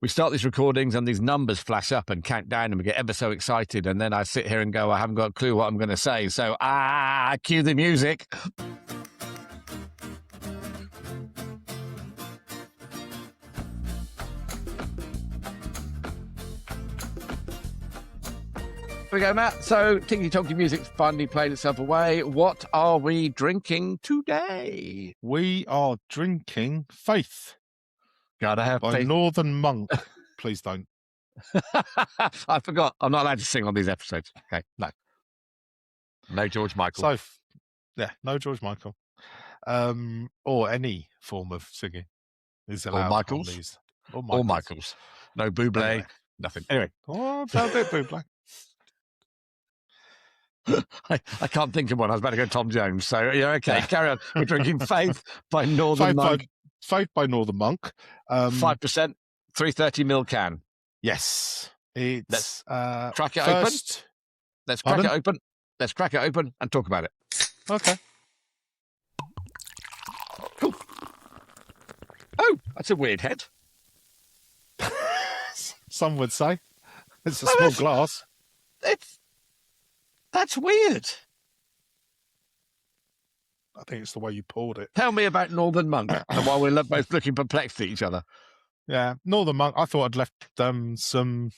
we start these recordings and these numbers flash up and count down and we get ever so excited. And then I sit here and go, I haven't got a clue what I'm going to say. So, cue the music. Here we go, Matt. So, Tinky Tonky Music's finally played itself away. What are we drinking today? We are drinking Faith. Gotta have by faith. Northern Monk. Please don't. I forgot. I'm not allowed to sing on these episodes. Okay, no. No George Michael. So, yeah, no George Michael. Or any form of singing is allowed. Or Michaels. On these. Or Michaels. No Bublé. Anyway. Nothing. Anyway. Oh, a bit Bublé. I can't think of one. I was about to go Tom Jones. So, yeah, okay. Carry on. We're drinking Faith by Northern Monk. Faith by Northern Monk. 5%, 330ml can. Yes. It's let's crack it open. Let's crack it open. Let's crack it open and talk about it. Okay. Cool. Oh, that's a weird head. Some would say. It's a small glass. That's weird. I think it's the way you poured it. Tell me about Northern Monk, and while we're both looking perplexed at each other. Yeah, Northern Monk. I thought I'd left some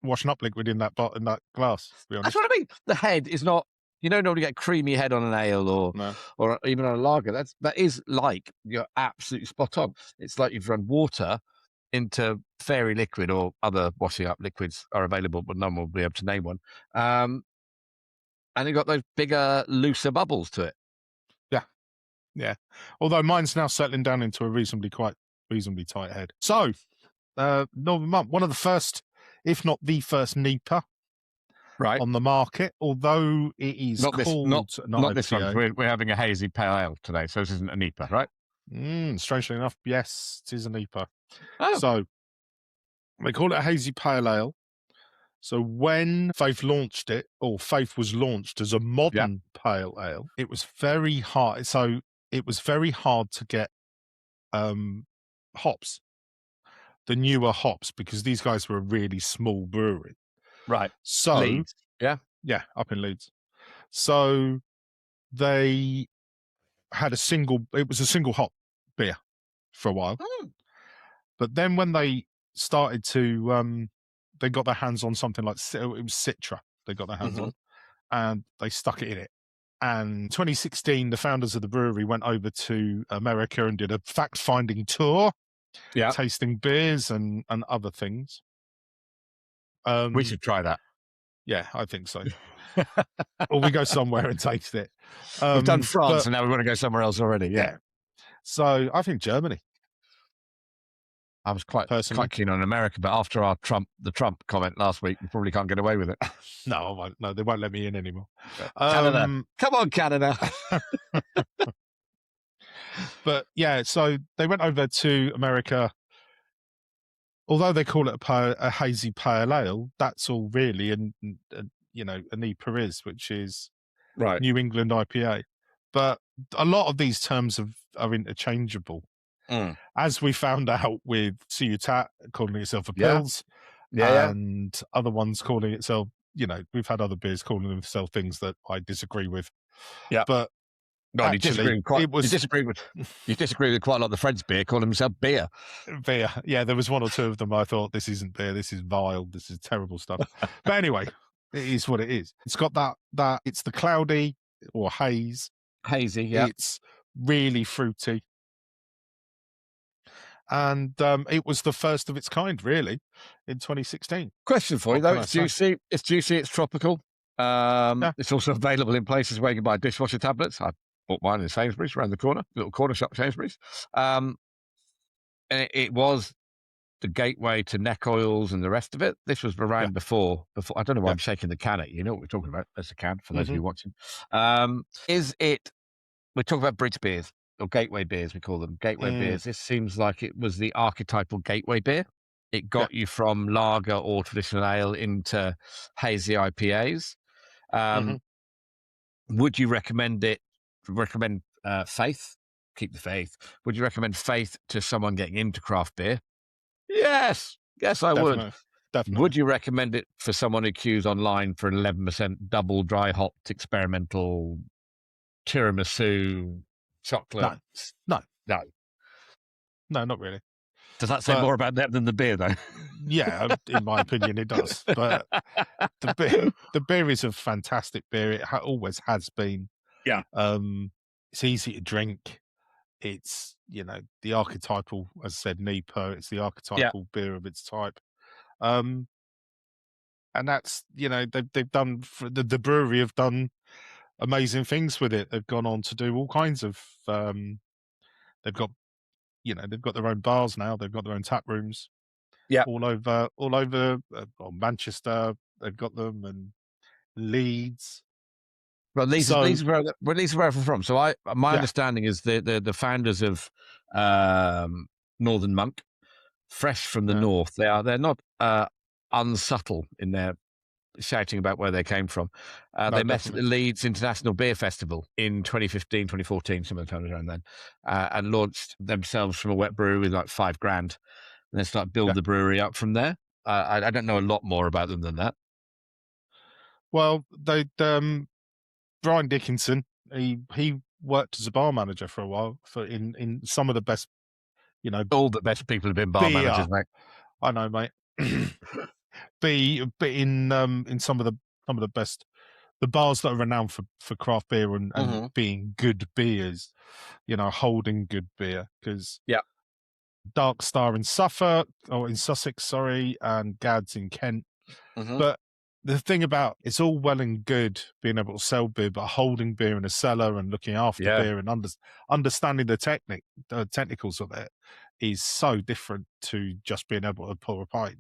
washing up liquid in that glass. To be honest. That's what I mean. The head is not. You don't normally get creamy head on an ale or even on a lager. That is like you're absolutely spot on. It's like you've run water into fairy liquid, or other washing up liquids are available, but none will be able to name one. And you've got those bigger, looser bubbles to it. Yeah. Although mine's now settling down into a reasonably tight head. So, Northern Monk, one of the first, if not the first NEIPA on the market, although it is not this one. We're having a hazy pale ale today, so this isn't a NEIPA, right? Strangely enough, yes, it is a NEIPA. Oh. So, they call it a hazy pale ale. So when Faith launched it, or Faith was launched as a modern pale ale, it was very hard. So it was very hard to get hops, the newer hops, because these guys were a really small brewery. Right. So Leeds. Yeah, up in Leeds. So they had it was a single hop beer for a while. But then when they started to they got their hands on something like, it was Citra, they got their hands on, and they stuck it in it. And 2016, the founders of the brewery went over to America and did a fact-finding tour, tasting beers and other things. We should try that. Yeah, I think so. Or we go somewhere and taste it. We've done France, and now we want to go somewhere else already. Yeah. So I think Germany. I was quite keen on America, but after the Trump comment last week, we probably can't get away with it. No, I won't. No, they won't let me in anymore. Canada. Come on, Canada. But yeah, so they went over to America. Although they call it a hazy pale ale, that's all really, and a NEIPA is, which is New England IPA. But a lot of these terms are interchangeable. As we found out with Ciutat calling itself a Pils, and other ones calling itself, we've had other beers calling themselves things that I disagree with. Yeah. But you disagree with quite a lot of the French beer calling themselves beer. Beer. Yeah, there was one or two of them I thought, this isn't beer, this is vile, this is terrible stuff. But anyway, it is what it is. It's got that it's the cloudy or haze. Hazy, yeah. It's really fruity. And it was the first of its kind, really, in 2016. Question for you, though. It's juicy. It's juicy. It's tropical. It's also available in places where you can buy dishwasher tablets. I bought mine in Sainsbury's, around the corner, little corner shop Sainsbury's. And it was the gateway to neck oils and the rest of it. This was around before. I don't know why I'm shaking the can at you. You know what we're talking about. That's a can, for those of you watching. We're talking about bridge beers. Or gateway beers, we call them. Gateway beers. This seems like it was the archetypal gateway beer. It got you from lager or traditional ale into hazy IPAs. Would you recommend Faith? Keep the faith. Would you recommend Faith to someone getting into craft beer? Yes. Yes, I would. Definitely. Would you recommend it for someone who queues online for an 11% double dry hopped experimental tiramisu chocolate? No, No. not really. Does that say more about them than the beer, though? Yeah, in my opinion, it does. But the beer is a fantastic beer. It always has been. Yeah. It's easy to drink. It's, the archetypal, as I said, NEIPA. It's the archetypal beer of its type. And that's, they've done, the brewery have done amazing things with it. They've gone on to do all kinds of, they've got their own bars now. They've got their own tap rooms. Yeah. All over Manchester. They've got them, and Leeds. Well, Leeds is where I'm from. So my understanding is the founders of Northern Monk, fresh from the north. They're not unsubtle in their shouting about where they came from. They met at the Leeds International Beer Festival in 2015, 2014, sometime around then, and launched themselves from a wet brewery with like $5,000. And they start build the brewery up from there. I don't know a lot more about them than that. Well, Brian Dickinson, he worked as a bar manager for a while in some of the best, all the best people have been bar managers, mate. I know, mate. But in some of the best, the bars that are renowned for craft beer and being good beers, holding good beer, because Dark Star in Suffolk, or in Sussex, sorry, and Gad's in Kent. But the thing about, it's all well and good being able to sell beer, but holding beer in a cellar and looking after beer and understanding the technicals of it is so different to just being able to pour a pint.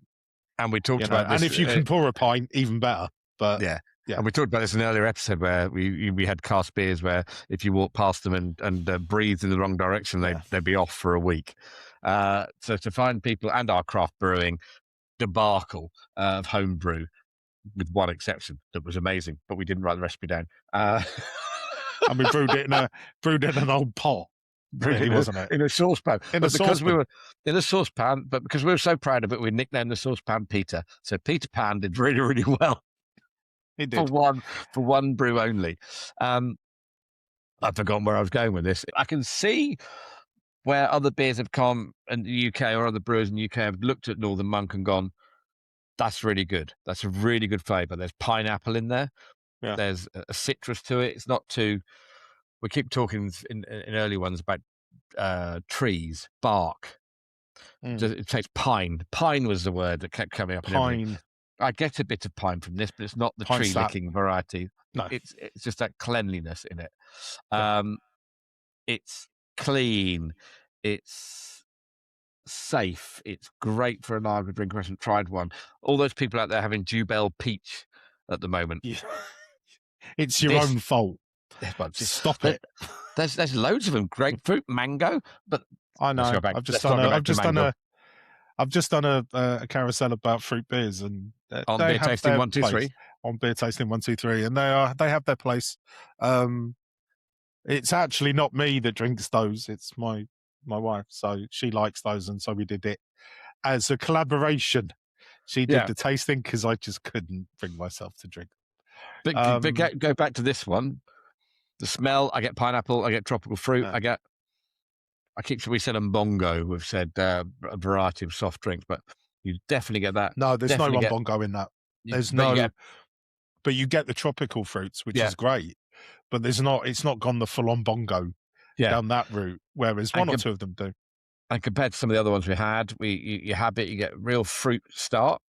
And we talked about this. And if you can pour a pint, even better. But yeah. And we talked about this in an earlier episode where we had cask beers where if you walk past them and breathed in the wrong direction, they'd be off for a week. So to find people, and our craft brewing debacle of home brew, with one exception that was amazing, but we didn't write the recipe down. And we brewed it in an old pot. Really, wasn't it? In a saucepan. Because we were in a saucepan, but because we were so proud of it, we nicknamed the saucepan Peter. So Peter Pan did really, really well. It did. For one brew only. I've forgotten where I was going with this. I can see where other beers have come in the UK, or other brewers in the UK have looked at Northern Monk and gone, that's really good. That's a really good flavour. There's pineapple in there. Yeah. There's a citrus to it. It's not too... We keep talking in early ones about trees, bark. It takes pine. Pine was the word that kept coming up. Pine. I get a bit of pine from this, but it's not the tree licking variety. No, it's just that cleanliness in it. It's clean. It's safe. It's great for a lager drinker who hasn't tried one. All those people out there having Jubel peach at the moment. Yeah. It's your own fault. Stop it. There's loads of them. Grapefruit, mango, but I know. I've just done a carousel about fruit beers, and on Beer Tasting 123. On Beer Tasting 123, and they have their place. It's actually not me that drinks those. It's my wife, so she likes those, and so we did it as a collaboration. She did the tasting because I just couldn't bring myself to drink. But go back to this one. The smell, I get pineapple, I get tropical fruit, we said mbongo, we've said a variety of soft drinks, but you definitely get that. No, there's no mbongo in that. There's but you get the tropical fruits, which is great, but it's not gone the full-on bongo down that route, whereas one or two of them do. And compared to some of the other ones we had, you have it, you get real fruit start.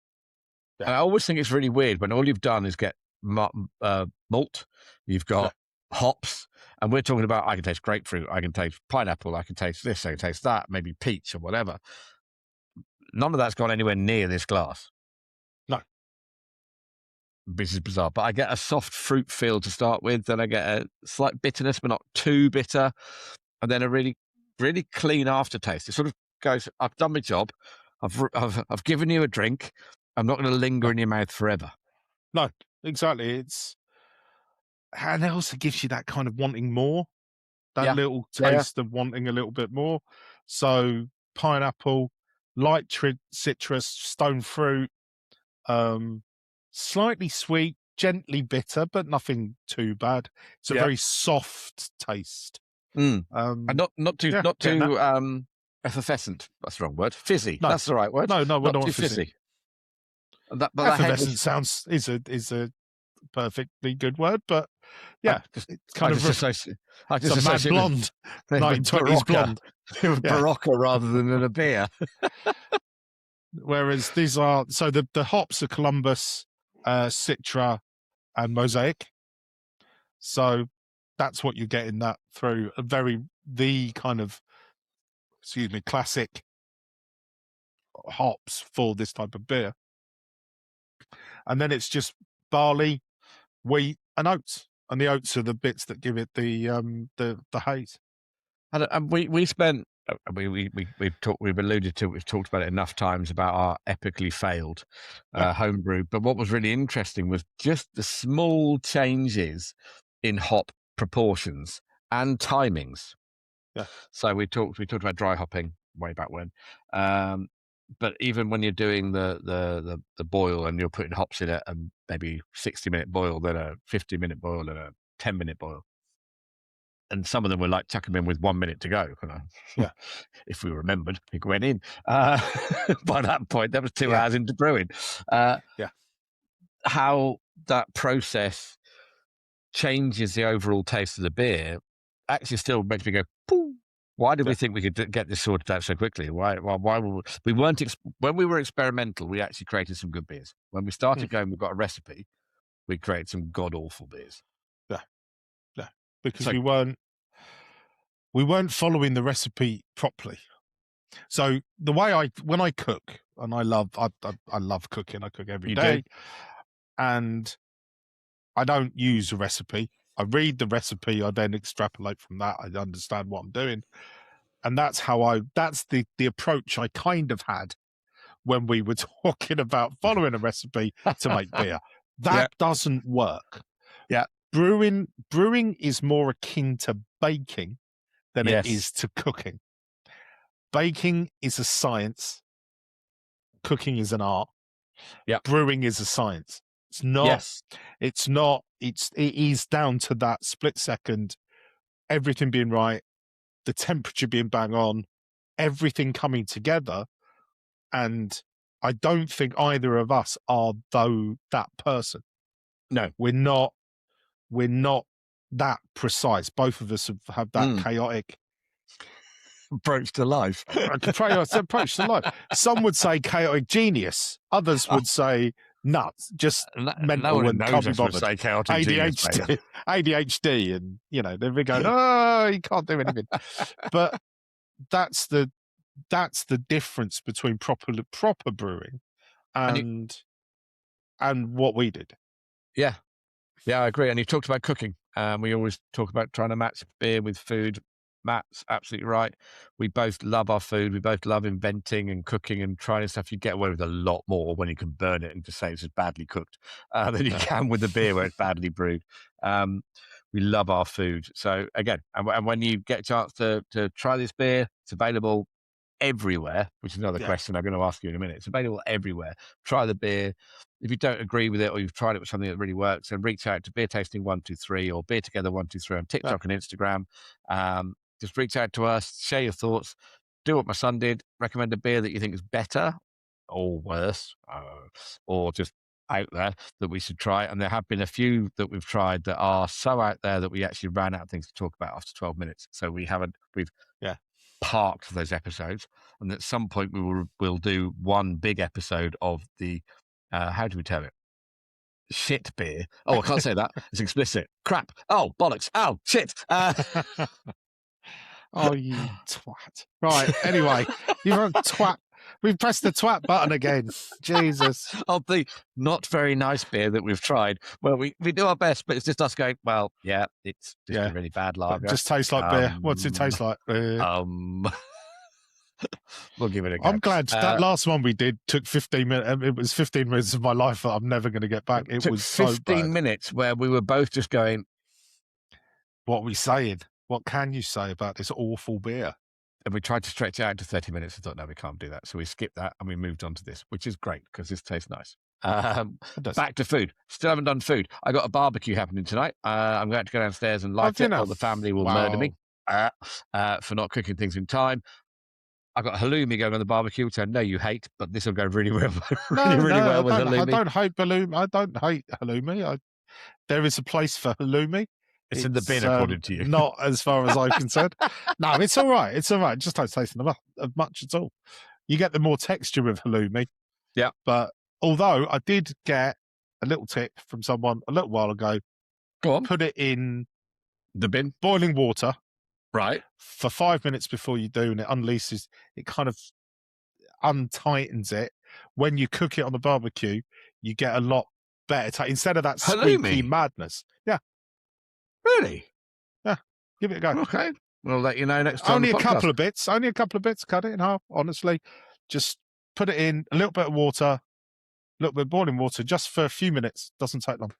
Yeah. And I always think it's really weird when all you've done is get malt, you've got hops, and we're talking about, I can taste grapefruit, I can taste pineapple, I can taste this, I can taste that, maybe peach or whatever. None of that's gone anywhere near this glass. No. This is bizarre, but I get a soft fruit feel to start with, then I get a slight bitterness, but not too bitter, and then a really, really clean aftertaste. It sort of goes, I've done my job, I've given you a drink, I'm not going to linger in your mouth forever. No, exactly. And it also gives you that kind of wanting more, that little taste of wanting a little bit more. So pineapple, light citrus, stone fruit, slightly sweet, gently bitter, but nothing too bad. It's a very soft taste. And not too effervescent. That's the wrong word. Fizzy. No. That's the right word. No, we're not too fizzy. But effervescent is a perfectly good word, but yeah, it's kind of I just mad blonde, 1920s blonde, Barocca rather than in a beer. Whereas these are the hops are Columbus, Citra, and Mosaic. So that's what you're getting that through the kind of classic hops for this type of beer. And then it's just barley, wheat, and oats. And the oats are the bits that give it the haze. And we spent we've alluded to it, we've talked about it enough times about our epically failed homebrew. But what was really interesting was just the small changes in hop proportions and timings. Yeah. So we talked about dry hopping way back when. But even when you're doing the boil and you're putting hops in it, and maybe 60-minute boil, then a 50-minute boil, then a 10-minute boil, and some of them were like chucking them in with 1 minute to go. Yeah, if we remembered, it went in. By that point, that was 2 hours into brewing. How that process changes the overall taste of the beer actually still makes me go, pooh. Why did we think we could get this sorted out so quickly? Why we weren't when we were experimental? We actually created some good beers. When we started going, we've got a recipe. We created some god awful beers. Yeah, because we weren't following the recipe properly. So the way when I cook, and I love cooking. I cook every day, and I don't use a recipe. I read the recipe. I then extrapolate from that. I understand what I'm doing. And that's the approach I kind of had when we were talking about following a recipe to make beer. That doesn't work. Yeah. Brewing is more akin to baking than it is to cooking. Baking is a science. Cooking is an art. Yeah. Brewing is a science. It's not. It's not. It is down to that split second, everything being right, the temperature being bang on, everything coming together. And I don't think either of us are that person. No, we're not that precise. Both of us have that chaotic approach to life. approach to life. Some would say chaotic genius. Others would say nuts, just mental and can't be bothered. Say chaotic ADHD, and they'll be going, oh, you can't do anything. But that's the difference between proper brewing and what we did. Yeah, I agree. And you talked about cooking. We always talk about trying to match beer with food. Matt's absolutely right. We both love our food. We both love inventing and cooking and trying stuff. You get away with a lot more when you can burn it and just say it's just badly cooked than you can with the beer where it's badly brewed. We love our food. So again, and when you get a chance to try this beer, it's available everywhere, which is another question I'm going to ask you in a minute. It's available everywhere. Try the beer. If you don't agree with it, or you've tried it with something that really works, then reach out to Beer Tasting 123 or Beer Together 123 on TikTok and Instagram. Just reach out to us, share your thoughts, do what my son did, recommend a beer that you think is better or worse, or just out there that we should try. And there have been a few that we've tried that are so out there that we actually ran out of things to talk about after 12 minutes. So we've parked those episodes, and at some point we'll do one big episode of the how do we tell it? Shit beer. Oh, I can't say that. It's explicit. Crap. Oh, bollocks. Oh, shit. Oh, you twat. Right. Anyway, you're a twat. We've pressed the twat button again. Jesus. Of the not very nice beer that we've tried. Well, we do our best, but it's just us going, well, it's just a really bad lager. It just tastes like beer. What's it taste like? We'll give it a go. I'm glad that last one we did took 15 minutes. It was 15 minutes of my life that I'm never going to get back. It was 15 minutes where we were both just going, what are we saying? What can you say about this awful beer? And we tried to stretch it out to 30 minutes. I thought, no, we can't do that. So we skipped that and we moved on to this, which is great because this tastes nice. Back to food. Still haven't done food. I got a barbecue happening tonight. I'm going to go downstairs and light it, or the family will murder me for not cooking things in time. I've got halloumi going on the barbecue, which I know you hate, but this will go really well. really well with halloumi. I don't hate halloumi. I don't hate halloumi. There is a place for halloumi. It's in the bin, according to you. Not as far as I'm concerned. No, it's all right. It's all right. It just don't taste much at all. You get the more texture with halloumi. Yeah. But although I did get a little tip from someone a little while ago. Go on. Put it in the bin, boiling water. Right. For 5 minutes before you do, and it unleashes, it kind of untightens it. When you cook it on the barbecue, you get a lot better instead of that squeaky madness. Yeah. Really? Yeah. Give it a go. Okay. We'll let you know next time. Only a couple of bits. Cut it in half, honestly. Just put it in a little bit of water, a little bit of boiling water, just for a few minutes. Doesn't take long.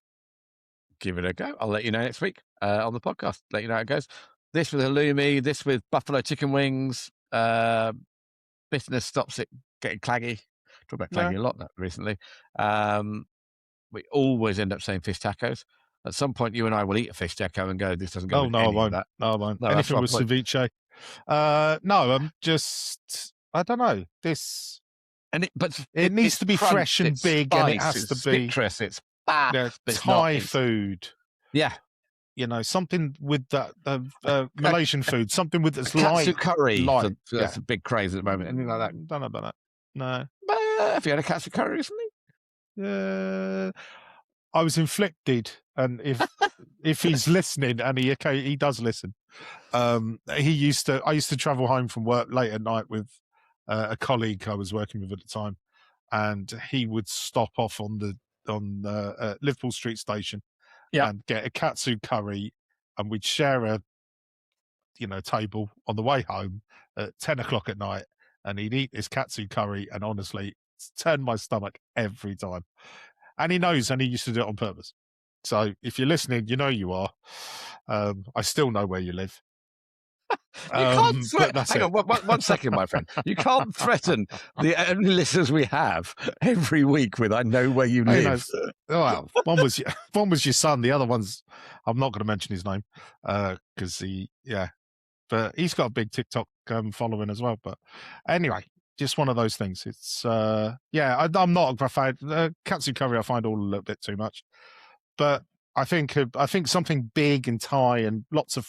Give it a go. I'll let you know next week on the podcast. Let you know how it goes. This with halloumi, this with buffalo chicken wings. Bitterness stops it getting claggy. Talk about claggy a lot recently. We always end up saying fish tacos. At some point, you and I will eat a fish taco and go, this doesn't go with any of that. No, I won't. Anything with ceviche. No, I'm just, I don't know. This, but it needs to be fresh and big, spice, and it has to be citrus. It's Thai food. Yeah. You know, something with that Malaysian food, something with this katsu curry. That's a big craze at the moment. Anything like that? Don't know about that. No. Have you had a katsu curry recently? I was inflicted, and if he's listening, and he does listen, I used to travel home from work late at night with a colleague I was working with at the time, and he would stop off on Liverpool Street Station and get a katsu curry, and we'd share a table on the way home at 10 o'clock at night, and he'd eat this katsu curry, and honestly, it's turned my stomach every time. And he knows, and he used to do it on purpose. So if you're listening, you know you are. I still know where you live. You can't hang on, 1 second, my friend. You can't threaten the only listeners we have every week with "I know where you live." Well, one was your son. The other one's, I'm not going to mention his name because but he's got a big TikTok following as well. But anyway, just one of those things. It's I'm not a fan. Katsu curry I find all a little bit too much, but I think something big and Thai and lots of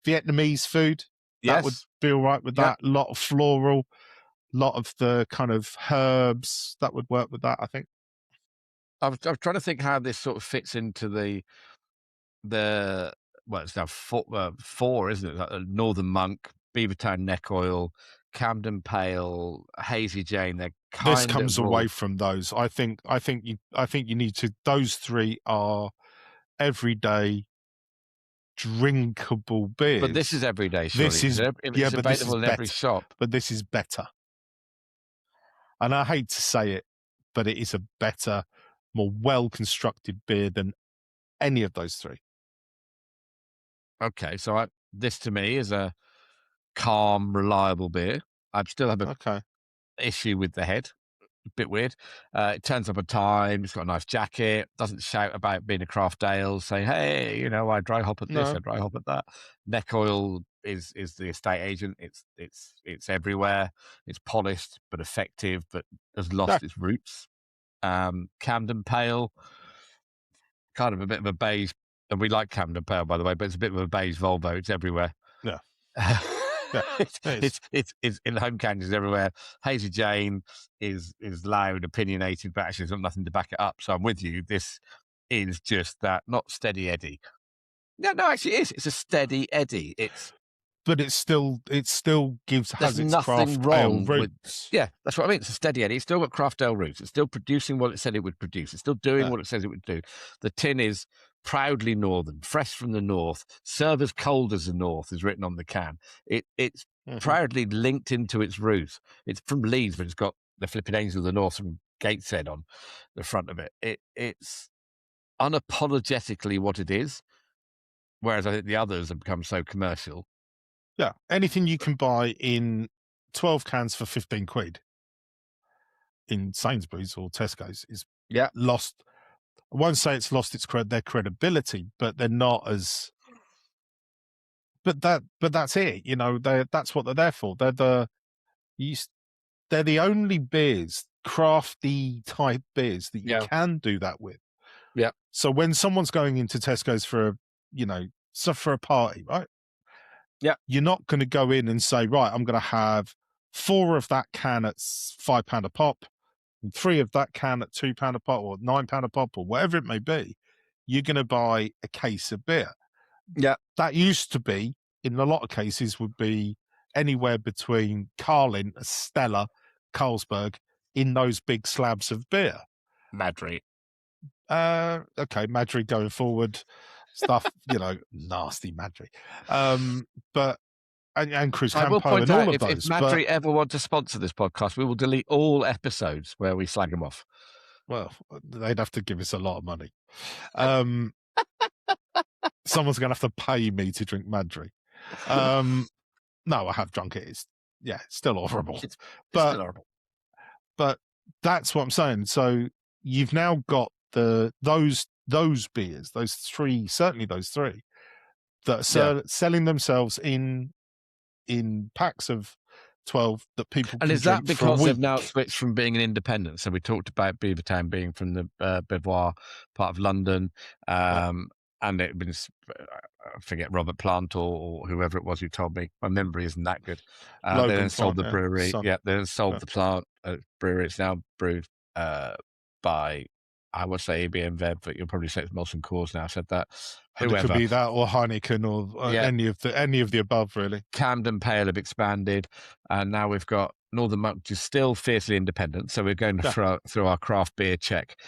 Vietnamese food that would be all right with that. A lot of floral, lot of the kind of herbs that would work with that. I think. I was trying to think how this sort of fits into the it's now four, isn't it? Like Northern Monk, Beavertown Neck Oil, Camden Pale, Hazy Jane. This comes away from those. I think you need to. Those three are everyday drinkable beers. But this is everyday. Surely. This is it's available in every shop. But this is better. And I hate to say it, but it is a better, more well-constructed beer than any of those three. Okay, so this to me is a calm, reliable beer. I still have an issue with the head. A bit weird. It turns up on time. It's got a nice jacket. Doesn't shout about being a craft ale, saying, "Hey, I dry hop at this, I dry hop at that." Neck Oil is the estate agent. It's everywhere. It's polished but effective, but has lost its roots. Camden Pale, kind of a bit of a beige, and we like Camden Pale, by the way, but it's a bit of a beige Volvo. It's everywhere. Yeah. It's in the home candies everywhere. Hazy Jane is loud, opinionated, but actually there's got nothing to back it up. So I'm with you. This is just that, not steady Eddie. No, actually it is. It's a steady Eddie. But it still has its craft ale roots. That's what I mean. It's a steady Eddie. It's still got craft ale roots. It's still producing what it said it would produce. It's still doing what it says it would do. The tin is proudly northern, fresh from the north, serve as cold as the north is written on the can. It's proudly linked into its roots. It's from Leeds, but it's got the flipping Angel of the North from Gateshead on the front of it. It's unapologetically what it is, whereas I think the others have become so commercial. Yeah, anything you can buy in 12 cans for 15 quid in Sainsbury's or Tesco's is lost. I won't say it's lost their credibility, but they're not as. But that's it. You know, that's what they're there for. They're the only beers, crafty type beers that you can do that with. Yeah. So when someone's going into Tesco's for a party, right? Yeah. You're not going to go in and say, right, I'm going to have 4 of that can at £5 a pop, and 3 of that can at £2 a pop, or £9 a pop, or whatever it may be. You're going to buy a case of beer. Yeah. That used to be, in a lot of cases, would be anywhere between Carlin, Stella, Carlsberg in those big slabs of beer. Madry. Okay, Madry going forward. Stuff, nasty Madry. But and Chris I will Campo point and all out, of those. if Madry ever want to sponsor this podcast, we will delete all episodes where we slag them off. Well, they'd have to give us a lot of money. Someone's going to have to pay me to drink Madry. No, I have drunk it. It's still horrible. It's still horrible. But that's what I'm saying. So you've now got those beers, those three that are selling themselves in packs of 12 that people and can is that drink for a because week. they've now switched from being an independent? So we talked about Beavertown being from the Belvoir part of London, and it been, I forget, Robert Plant or whoever it was who told me. My memory isn't that good. They then sold the brewery. They then sold the plant brewery. It's now brewed by, I would say EB and Vev, but you'll probably say it's Molson Coors now. I said that. Whoever. It could be that or Heineken or any of the above, really. Camden Pale have expanded, and now we've got Northern Monk, which is still fiercely independent. So we're going through our craft beer check.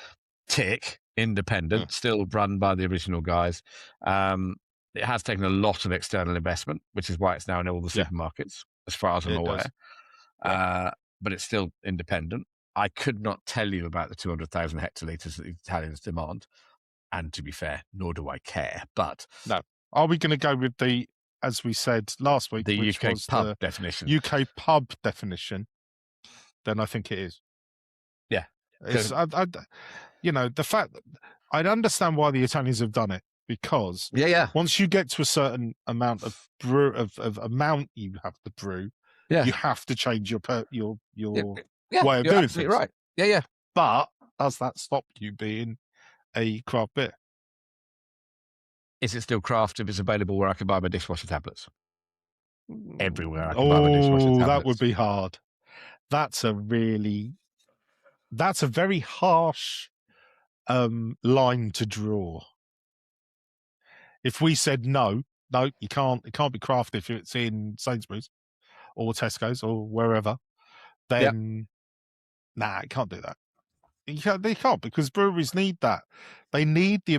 Tick, independent, still run by the original guys. It has taken a lot of external investment, which is why it's now in all the supermarkets, as far as I'm aware. But it's still independent. I could not tell you about the 200,000 hectolitres that the Italians demand. And to be fair, nor do I care. But no, are we going to go with as we said last week, the which UK was pub definition? UK pub definition. Then I think it is. Yeah, it's, the fact that I'd understand why the Italians have done it, because once you get to a certain amount of amount you have to brew, you have to change your way of doing things. Right? Yeah. But does that stop you being a craft beer? Is it still craft if it's available where I can buy my dishwasher tablets? Everywhere I can buy my dishwasher tablets. That would be hard. That's a very harsh line to draw. If we said no, you can't. It can't be craft if it's in Sainsbury's or Tesco's or wherever. Then it can't do that. They can't, because breweries need that. They need the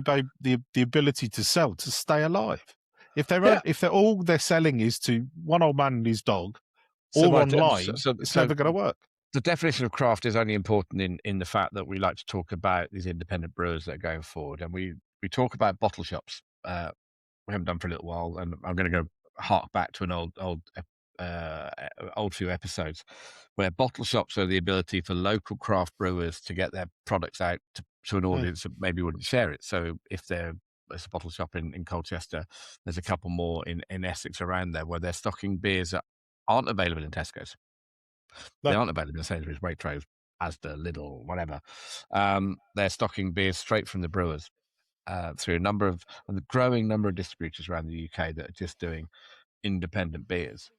ability to sell, to stay alive. If they're all they're selling is to one old man and his dog, online, it's never going to work. The definition of craft is only important in the fact that we like to talk about these independent brewers that are going forward, and we talk about bottle shops. We haven't done for a little while, and I'm going to go hark back to an old few episodes where bottle shops are the ability for local craft brewers to get their products out to an audience that maybe wouldn't share it. So if there's a bottle shop in Colchester, there's a couple more in Essex around there where they're stocking beers that aren't available in Tesco's. They aren't available in Sainsbury's, Waitrose, Asda, Lidl, whatever. They're stocking beers straight from the brewers through a growing number of distributors around the UK that are just doing independent beers.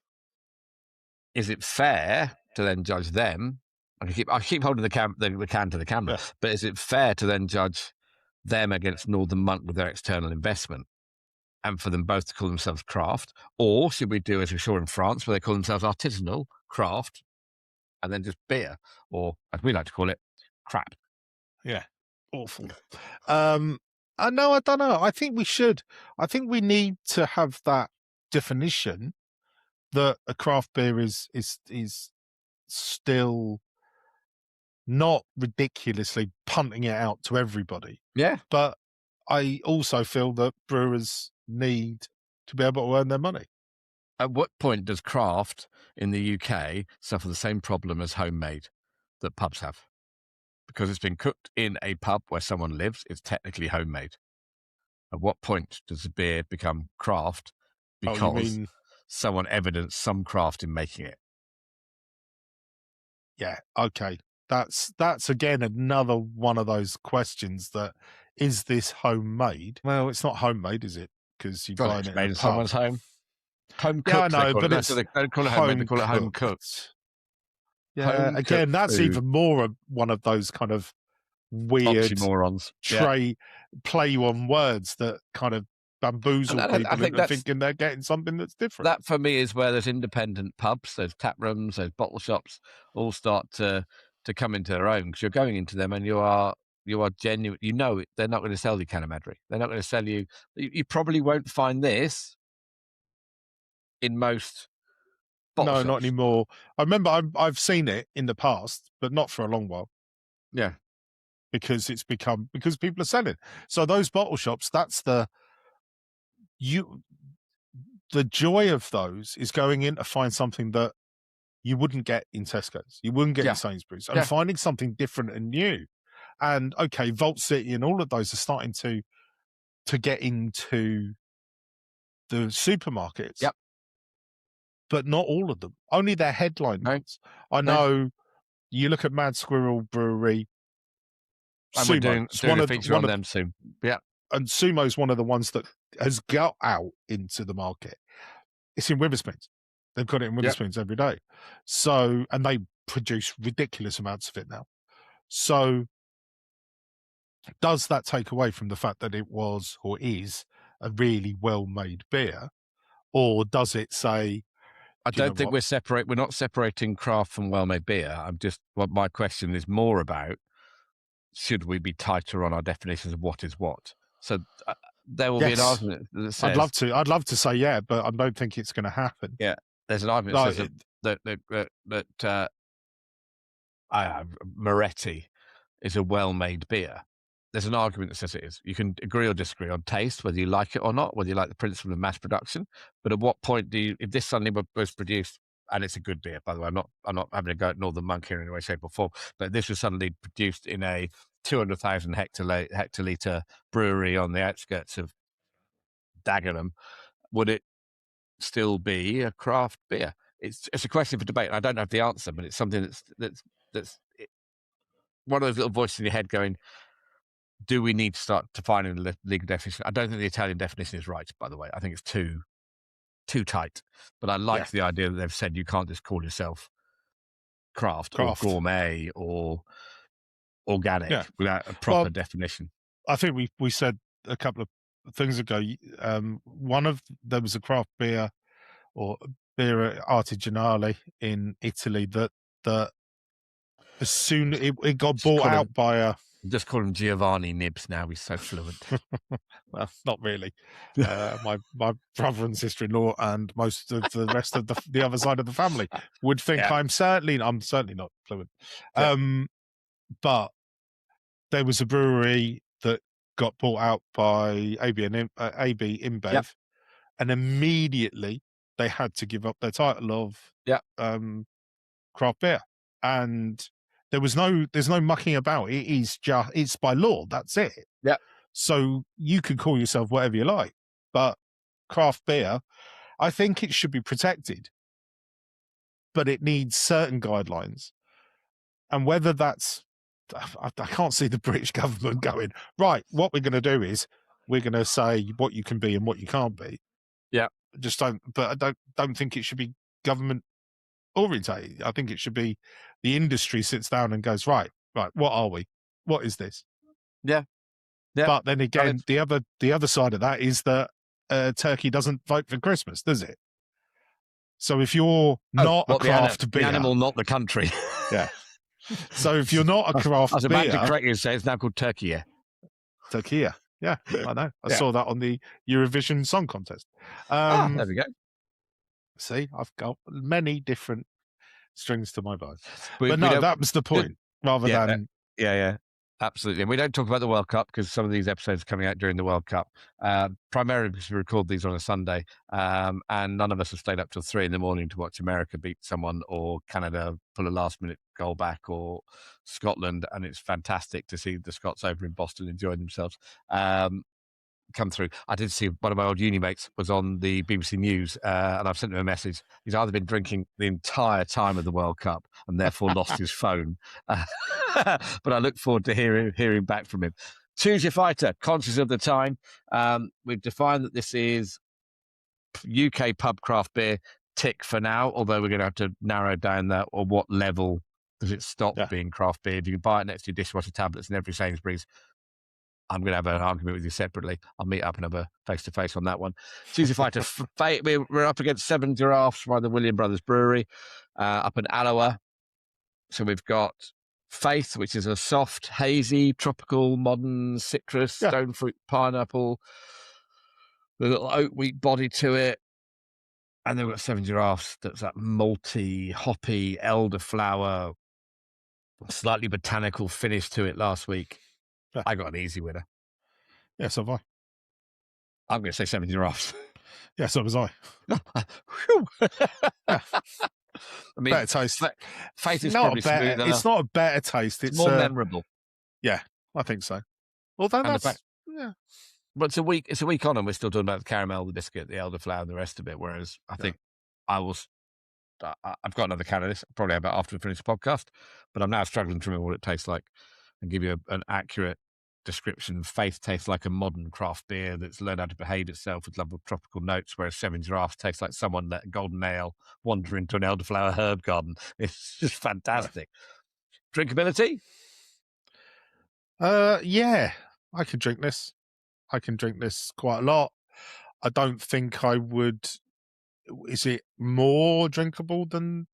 Is it fair to then judge them? I keep holding the can to the camera, but is it fair to then judge them against Northern Monk with their external investment, and for them both to call themselves craft? Or should we do as we saw in France, where they call themselves artisanal craft, and then just beer, or as we like to call it, crap? Yeah, awful. I don't know. I think we should. I think we need to have that definition that a craft beer is still not ridiculously punting it out to everybody. Yeah. But I also feel that brewers need to be able to earn their money. At what point does craft in the UK suffer the same problem as homemade that pubs have? Because it's been cooked in a pub where someone lives, it's technically homemade. At what point does the beer become craft because someone evidenced some craft in making it? Yeah, okay. That's again another one of those questions that, is this homemade? Well, it's not homemade, is it? Because you're buying it made in someone's home. Home cooked. Yeah, I know, but it's they don't call it homemade, they call it home cooked. Yeah, home again, that's food. even more one of those kind of weird oxymorons. Play on words that kind of bamboozle people into thinking they're getting something that's different. That for me is where there's independent pubs, there's tap rooms, there's bottle shops, all start to come into their own, because you're going into them and you are genuine. You know, they're not going to sell you Canamadri. They're not going to sell you. You probably won't find this in most bottle shops. Not anymore. I remember I've seen it in the past, but not for a long while. Yeah. Because people are selling. So those bottle shops, that's the joy of those is going in to find something that you wouldn't get in Tesco's, you wouldn't get in Sainsbury's, and finding something different and new. And okay, Vault City and all of those are starting to get into the supermarkets. Yep. But not all of them. Only their headline ones. I know you look at Mad Squirrel Brewery. And we're doing a feature on them soon. Yeah. And Sumo's one of the ones that has got out into the market. It's in Witherspoons. They've got it in Witherspoons every day. So, and they produce ridiculous amounts of it now. So does that take away from the fact that it was or is a really well-made beer? Or does it say, I don't think we're not separating craft from well-made beer. What my question is more about, should we be tighter on our definitions of what is what? So there will be an argument that says, I'd love to say yeah, but I don't think it's going to happen. Yeah, there's an argument that says that Moretti is a well-made beer. There's an argument that says it is. You can agree or disagree on taste, whether you like it or not, whether you like the principle of mass production. But at what point if this suddenly was produced, and it's a good beer, by the way, I'm not having a go at Northern Monk here in any way, shape, or form, but this was suddenly produced in a 200,000 hectolitre brewery on the outskirts of Dagenham, would it still be a craft beer? It's a question for debate, and I don't have the answer, but it's something that's one of those little voices in your head going, do we need to start defining the legal definition? I don't think the Italian definition is right, by the way. I think it's too tight. But I like the idea that they've said you can't just call yourself craft. Or gourmet or organic without a proper definition. I think we said a couple of things ago, there was a craft beer or beer artigianale in Italy that as soon it got bought out by a... Just call him Giovanni Nibs now. He's so fluent. Well, not really. My brother and sister-in-law and most of the rest of the other side of the family would think I'm certainly not fluent. But there was a brewery that got bought out by AB InBev, and immediately they had to give up their title of craft beer. And there's no mucking about. It's by law. That's it. Yeah. So you can call yourself whatever you like, but craft beer, I think it should be protected, but it needs certain guidelines. And whether that's, I can't see the British government going, right, what we're going to do is we're going to say what you can be and what you can't be. Yeah. But I don't think it should be government orientated. I think it should be the industry sits down and goes, right, what are we? What is this? Yeah. Yeah. But then again, the other side of that is that Turkey doesn't vote for Christmas, does it? So if you're not a craft beer, the animal, not the country. Yeah. So if you're not a craft beer, I was about to correct you and say it's now called Turkey. Turkey, yeah, I know. I saw that on the Eurovision Song Contest. There we go. See, I've got many different strings to my bow. But no, that was the point. Rather than Absolutely. And we don't talk about the World Cup because some of these episodes are coming out during the World Cup, primarily because we record these on a Sunday. And none of us have stayed up till 3 a.m. to watch America beat someone, or Canada pull a last-minute goal back, or Scotland. And it's fantastic to see the Scots over in Boston enjoying themselves. Come through. I did see one of my old uni mates was on the BBC News, and I've sent him a message. He's either been drinking the entire time of the World Cup and therefore lost his phone. But I look forward to hearing back from him. Choose your fighter, conscious of the time. We've defined that this is UK pub craft beer, tick for now, although we're going to have to narrow down that, or what level does it stop being craft beer. If you can buy it next to your dishwasher tablets in every Sainsbury's, I'm going to have an argument with you separately. I'll meet up and have a face-to-face on that one. Choose your fighter. We're up against 7 Giraffes by the William Brothers Brewery up in Alloa. So we've got Faith, which is a soft, hazy, tropical, modern citrus, stone fruit, pineapple, with a little oat wheat body to it. And then we've got 7 Giraffes. That's that malty, hoppy, elderflower, slightly botanical finish to it last week. Yeah. I got an easy winner. Yeah, so have I. I'm going to say 7 Giraffes. Yeah, so was I. I mean, better taste. Faith is probably smoother. It's not a better taste. It's more memorable. Yeah, I think so. Although that's but it's a week on, and we're still talking about the caramel, the biscuit, the elderflower, and the rest of it. Whereas I think I've got another can of this. I'll probably have it after we finish the podcast, but I'm now struggling to remember what it tastes like and give you an accurate description. Faith tastes like a modern craft beer that's learned how to behave itself with lovely tropical notes, whereas 7 Giraffes tastes like someone let a golden ale wander into an elderflower herb garden. It's just fantastic. Drinkability? Yeah, I can drink this. I can drink this quite a lot. I don't think I would. Is it more drinkable than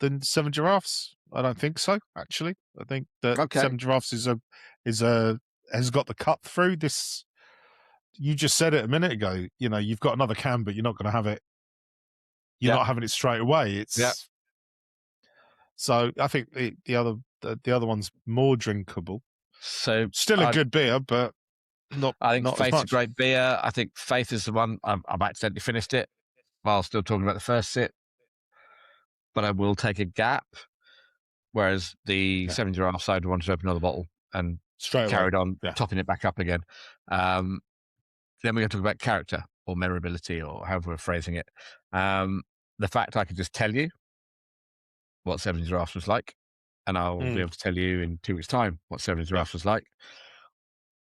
7 Giraffes? I don't think so. Actually, I think that 7 Giraffes has got the cut through. This, you just said it a minute ago. You know, you've got another can, but you're not going to have it. You're not having it straight away. It's so I think the other one's more drinkable. So still a good beer, but not. I think not Faith's a great beer. I think Faith is the one. I've accidentally finished it while still talking about the first sip, but I will take a gap. Whereas the 7 Giraffe side wanted to open another bottle and carried on topping it back up again. Then we're going to talk about character or memorability, or however we're phrasing it. The fact I could just tell you what 7 Giraffes was like, and I'll be able to tell you in 2 weeks' time what 7 Giraffes was like.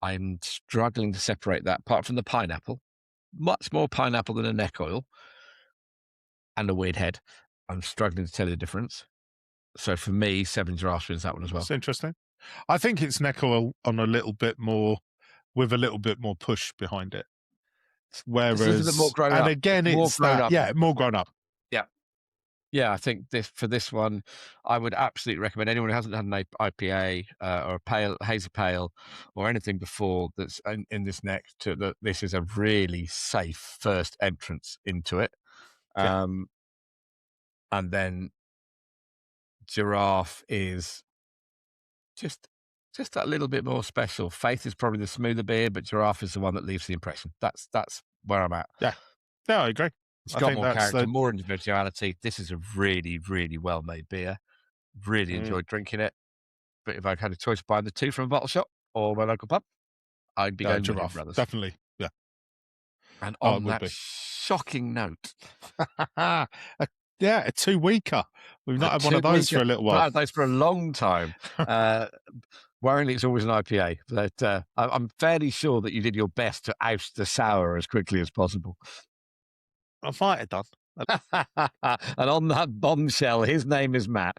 I'm struggling to separate that, apart from the pineapple. Much more pineapple than a neck oil and a weird head. I'm struggling to tell you the difference. So for me, 7 Giraffes wins that one as well. That's interesting. I think it's neck oil on a little bit more, with a little bit more push behind it. Whereas, it's a bit more grown up. And again, it's more grown up. Yeah, I think for this one, I would absolutely recommend anyone who hasn't had an IPA or a hazy pale or anything before that's in this next that this is a really safe first entrance into it. And then Giraffe is just that little bit more special. Faith is probably the smoother beer, but Giraffe is the one that leaves the impression. That's where I'm at. Yeah, I agree. It's got more character, more individuality. This is a really, really well-made beer. Really enjoyed drinking it. But if I had a choice of buying the two from a bottle shop or my local pub, I'd be going Giraffe, Brothers. Definitely, yeah. And on that shocking note, a 2-weeker. We've not had one of those for a little while. I've had those for a long time. Worryingly, it's always an IPA. But I'm fairly sure that you did your best to oust the sour as quickly as possible. I might have done. And on that bombshell, his name is Matt.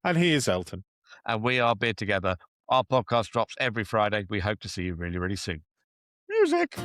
And he is Elton. And we are Beer Together. Our podcast drops every Friday. We hope to see you really, really soon. Music!